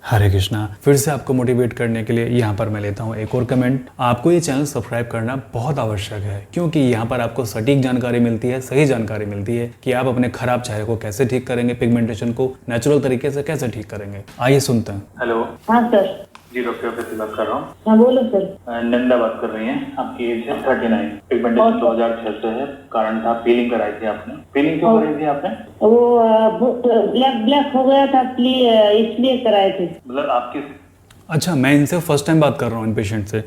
हरे कृष्णा। फिर से आपको मोटिवेट करने के लिए यहाँ पर मैं लेता हूँ एक और कमेंट। आपको ये चैनल सब्सक्राइब करना बहुत आवश्यक है, क्योंकि यहाँ पर आपको सटीक जानकारी मिलती है, सही जानकारी मिलती है कि आप अपने खराब चेहरे को कैसे ठीक करेंगे, पिगमेंटेशन को नेचुरल तरीके से कैसे ठीक करेंगे। आइए सुनते हैं। हेलो। हाँ सर। जी डॉक्टर ऑफिस से बात कर रहा हूँ। हाँ बोलो सर। नंदा बात कर रही हैं। आपकी एज है 39। पिगमेंटेशन 2006 से है। कारण था पीलिंग कराई थी आपने। पीलिंग क्यों कराई थी आपने? वो ब्लैक ब्लैक हो गया था इसलिए कराए थे। मतलब आपकी अच्छा, मैं इनसे फर्स्ट टाइम बात कर रहा हूँ इन पेशेंट से,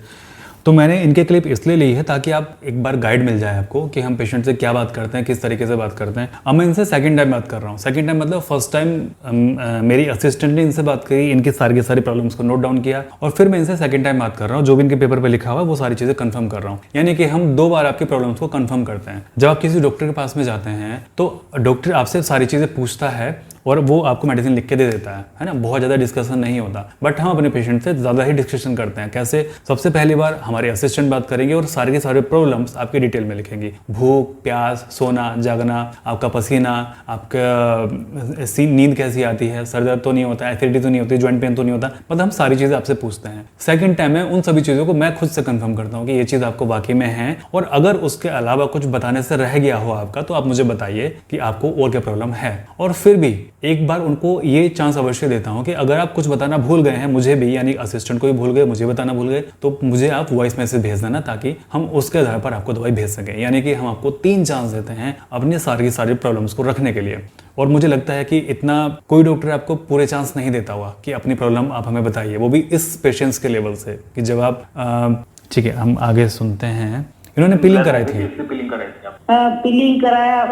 तो मैंने इनके क्लिप इसलिए ली है ताकि आप एक बार गाइड मिल जाए आपको कि हम पेशेंट से क्या बात करते हैं, किस तरीके से बात करते हैं। अब मैं इनसे सेकंड टाइम बात कर रहा हूँ। सेकंड टाइम मतलब फर्स्ट टाइम मेरी असिस्टेंट ने इनसे बात करी, इनकी सारी प्रॉब्लम्स को नोट डाउन किया, और फिर मैं इनसे सेकंड टाइम बात कर रहा हूँ। जो भी इनके पेपर पे लिखा हुआ है वो सारी चीज़ें कंफर्म कर रहा हूँ। यानी कि हम 2 बार आपकी प्रॉब्लम्स को कंफर्म करते हैं। जब आप किसी डॉक्टर के पास में जाते हैं तो डॉक्टर आपसे सारी चीज़ें पूछता है और वो आपको मेडिसिन लिख के दे देता है ना। बहुत ज़्यादा डिस्कशन नहीं होता, बट हम अपने पेशेंट से ज़्यादा ही डिस्कशन करते हैं। कैसे? सबसे पहली बार हमारे असिस्टेंट बात करेंगे और सारे के सारे प्रॉब्लम्स आपकी डिटेल में लिखेंगी। भूख, प्यास, सोना, जागना, आपका पसीना, आपका नींद कैसी आती है, सर दर्द तो नहीं होता, एसिडिटी तो नहीं होती, जॉइंट पेन तो नहीं होता, मतलब हम सारी चीज़ें आपसे पूछते हैं। सेकंड टाइम में उन सभी चीज़ों को मैं खुद से कंफर्म करता हूँ कि ये चीज़ आपको वाकई में है, और अगर उसके अलावा कुछ बताने से रह गया हो आपका तो आप मुझे बताइए कि आपको और क्या प्रॉब्लम है। और फिर भी एक बार उनको ये चांस अवश्य देता हूँ कि अगर आप कुछ बताना भूल गए हैं, मुझे भी यानी असिस्टेंट को भी भूल गए, मुझे बताना भूल गए, तो मुझे आप वॉइस मैसेज भेज देना ताकि हम उसके आधार पर आपको दवाई भेज सकें। यानी कि हम आपको 3 चांस देते हैं अपने सारी प्रॉब्लम्स को रखने के लिए। और मुझे लगता है कि इतना कोई डॉक्टर आपको पूरे चांस नहीं देता हुआ कि अपनी प्रॉब्लम आप हमें बताइए, वो भी इस पेशेंट्स के लेवल से कि जब आप ठीक है, हम आगे सुनते हैं। इन्होंने पीलिंग कराई थी। पीलिंग कराया,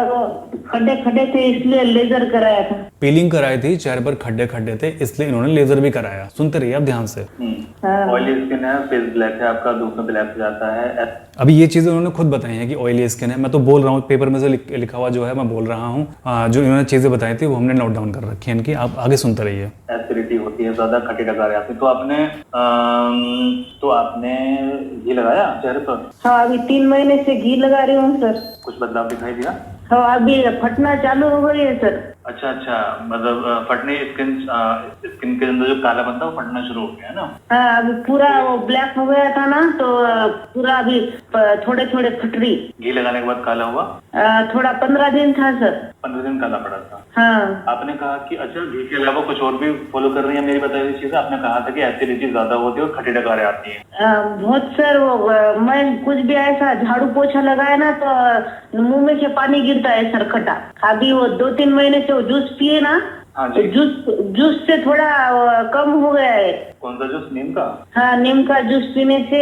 खड्डे खड्डे थे इसलिए लेजर कराया था। पीलिंग कराई थी, चेहरे पर खड्डे खड्डे थे इसलिए इन्होंने लेजर भी कराया। सुनते रहिए आप ध्यान से। ऑयली स्किन है, फेस ब्लैक है आपका, धूप में ब्लैक हो जाता है। अभी ये चीजें उन्होंने खुद बताई हैं कि ऑयली स्किन है। मैं तो बोल रहा हूँ, पेपर में से लिखा हुआ जो है मैं बोल रहा हूँ। जो इन्होंने चीजें बताई थी वो हमने नोट डाउन कर रखी है इनकी। आप आगे सुनते रहिए। एसिडिटी होती है, ज्यादा खट्टी डकार आती है। तो आपने घी लगाया चेहरे पर? हाँ, अभी 3 महीने से घी लगा रही हूँ सर। कुछ बदलाव दिखाई दिया? हाँ, अभी फटना चालू हो गई है सर। अच्छा, मतलब फटने स्किन के अंदर जो काला बनता है वो फटना शुरू हो गया है ना? हाँ, अभी पूरा वो ब्लैक हो गया था ना, तो पूरा अभी थोड़े थोड़े फट रही। घी लगाने के बाद काला हुआ? थोड़ा 15 दिन था सर। 15 दिन काला पड़ा था। हाँ। आपने कहा कि अच्छा घी के अलावा कुछ और भी फॉलो कर रही है मेरी बताई हुई चीजें? आपने कहा था कि एसिडिटी ज्यादा होती है और खट्टी डकारें आती है। बहुत सर, वो मैं कुछ भी ऐसा झाड़ू पोछा लगाया ना तो मुंह में से पानी गिरता है सर, खट्टा। अभी वो 2-3 महीने से वो जूस पिए ना, तो जूस से थोड़ा कम हो गया है। कौन सा जूस? नीम का? हाँ, नीम का जूस पीने से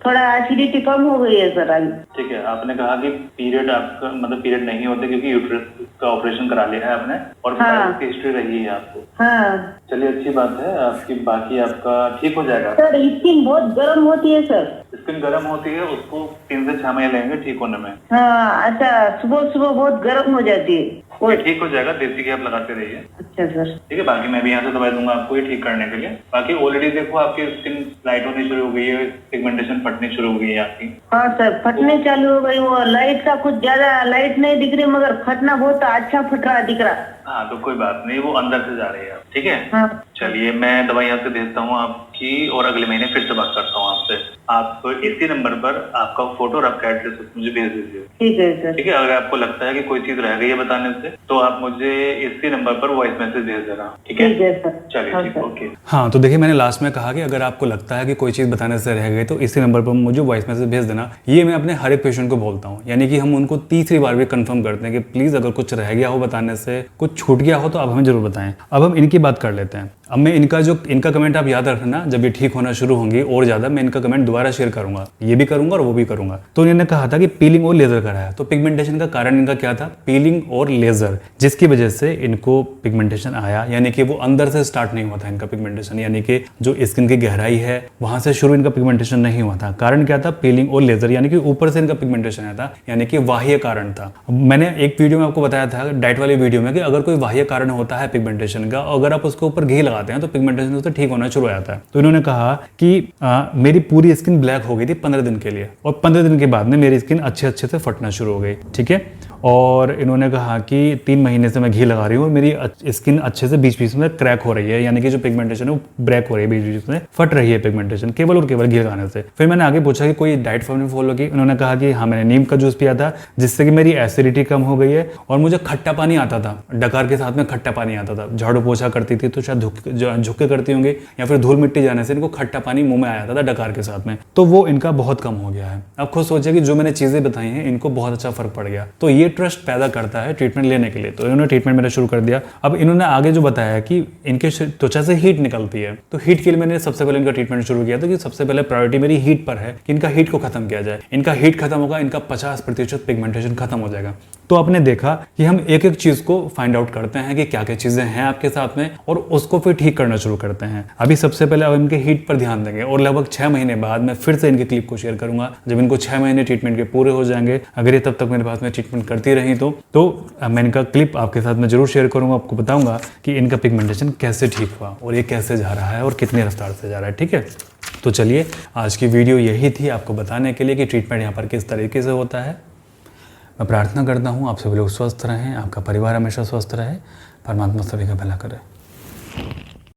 थोड़ा एसिडिटी कम हो गई है सर अभी। ठीक है। आपने कहा कि पीरियड आपका मतलब पीरियड नहीं होते क्योंकि यूट्रस का ऑपरेशन करा लिया है आपने, और की हिस्ट्री रही है आपको। हाँ। चलिए, अच्छी बात है आपकी। बाकी आपका ठीक हो जाएगा सर। स्किन बहुत गर्म होती है सर। स्किन गर्म होती है, उसको 3 से 6 महीने लगेंगे ठीक होने में। हाँ, अच्छा, सुबह सुबह बहुत गर्म हो जाती है। ठीक हो जाएगा, देसी घी आप लगाते रहिए। अच्छा सर। ठीक है। बाकी मैं भी यहाँ से दवाई दूंगा आपको ये ठीक करने के लिए। बाकी ऑलरेडी देखो आपकी स्किन लाइट होनी शुरू हो गई है, पिगमेंटेशन फटनी शुरू हो गई है आपकी। हाँ सर, फटने चालू हो गई। वो लाइट का कुछ ज्यादा लाइट नहीं दिख रही, मगर फटना बहुत अच्छा फट रहा दिख रहा। हाँ, तो कोई बात नहीं, वो अंदर से जा रही है। ठीक है। हाँ। चलिए, मैं दवाई यहाँ से भेजता हूँ आपकी, और अगले महीने फिर से बात करता हूँ आपसे। आप इसी नंबर पर आपका फोटो और आपका एड्रेस मुझे भेज दीजिए। ठीक है सर। ठीक है। अगर आपको लगता है कि कोई चीज रह गई है बताने से, तो आप मुझे इसी नंबर पर वॉइस मैसेज भेज देना। ठीक है सर। चलिए, ठीक, ओके। हाँ, तो देखिए मैंने लास्ट में कहा कि अगर आपको लगता है कि कोई चीज़ बताने से रह गई तो इसी नंबर पर मुझे वॉइस मैसेज भेज देना। ये मैं अपने हर एक पेशेंट को बोलता हूँ, यानी कि हम उनको तीसरी बार भी कंफर्म करते हैं कि प्लीज़ अगर कुछ रह गया हो बताने से, कुछ छूट गया हो तो आप हमें जरूर बताएं। अब हम इनकी बात कर लेते हैं। अब मैं इनका कमेंट आप याद रखना, जब ये ठीक होना शुरू होंगी और ज़्यादा मैं इनका कमेंट दोबारा शेयर करूंगा, ये भी करूंगा और वो भी करूंगा। तो इन्होंने कहा था कि पीलिंग और लेजर कराया, तो पिगमेंटेशन का कारण इनका क्या था? पीलिंग और लेजर, जिसकी वजह से इनको पिगमेंटेशन आया। यानी कि वो अंदर से स्टार्ट नहीं हुआ था इनका पिगमेंटेशन, यानी कि जो स्किन की गहराई है वहां से शुरू इनका पिगमेंटेशन नहीं हुआ था। कारण क्या था? पीलिंग और लेजर, यानी कि ऊपर से इनका पिगमेंटेशन आया था, यानी कि बाह्य कारण था। मैंने एक वीडियो में आपको बताया था, डाइट वाली वीडियो में, कि अगर कोई बाह्य कारण होता है पिगमेंटेशन का, अगर आप उसके ऊपर घी लगाते हैं तो पिगमेंटेशन उससे ठीक होना शुरू हो जाता है। तो इन्होंने कहा कि मेरी पूरी स्किन ब्लैक हो गई थी 15 दिन के लिए, और 15 दिन के बाद में मेरी स्किन अच्छे से फटना शुरू हो गई। ठीक है। और इन्होंने कहा कि 3 महीने से मैं घी लगा रही हूँ और मेरी स्किन अच्छे से बीच बीच में क्रैक हो रही है, यानी कि जो पिगमेंटेशन है वो ब्रेक हो रही है, बीच बीच में फट रही है पिगमेंटेशन केवल और केवल घी लगाने से। फिर मैंने आगे पूछा कि कोई डाइट फॉर्म फॉलो की। उन्होंने कहा कि हाँ, मैंने नीम का जूस पिया था जिससे कि मेरी एसिडिटी कम हो गई है और मुझे खट्टा पानी आता था, डकार के साथ में खट्टा पानी आता था। झाड़ू पोछा करती थी तो शायद झुक के करती होंगी या फिर धूल मिट्टी जाने से इनको खट्टा पानी मुंह में आया था डकार के साथ में, तो वो इनका बहुत कम हो गया है। अब खुद सोचे कि जो मैंने चीजें बताई हैं इनको बहुत अच्छा फर्क पड़ गया, तो ये ट्रस्ट पैदा करता है ट्रीटमेंट लेने के लिए। तो इन्होंने ट्रीटमेंट मेरा शुरू कर दिया। अब इन्होंने आगे जो बताया कि इनके त्वचा से हीट निकलती है, तो हीट के लिए मैंने सबसे पहले इनका ट्रीटमेंट शुरू किया था कि सबसे पहले प्रायोरिटी मेरी हीट पर है कि इनका हीट को खत्म किया जाए। इनका हीट खत्म होगा, इनका 50% पिगमेंटेशन खत्म हो जाएगा। तो आपने देखा कि हम एक एक चीज को फाइंड आउट करते हैं कि क्या क्या चीजें हैं आपके साथ में और उसको फिर ठीक करना शुरू करते हैं। अभी सबसे पहले अब इनके हीट पर ध्यान देंगे और लगभग 6 महीने बाद मैं फिर से इनकी क्लिप को शेयर करूंगा जब इनको 6 महीने ट्रीटमेंट के पूरे हो जाएंगे। अगर ये तब तक मेरे पास में ट्रीटमेंट करती रही तो मैं इनका क्लिप आपके साथ में जरूर शेयर करूंगा, आपको बताऊंगा कि इनका पिगमेंटेशन कैसे ठीक हुआ और ये कैसे जा रहा है और कितनी रफ्तार से जा रहा है। ठीक है, तो चलिए आज की वीडियो यही थी आपको बताने के लिए कि ट्रीटमेंट यहाँ पर किस तरीके से होता है। मैं प्रार्थना करता हूँ आप सभी लोग स्वस्थ रहें, आपका परिवार हमेशा स्वस्थ रहे, परमात्मा सभी का भला करे।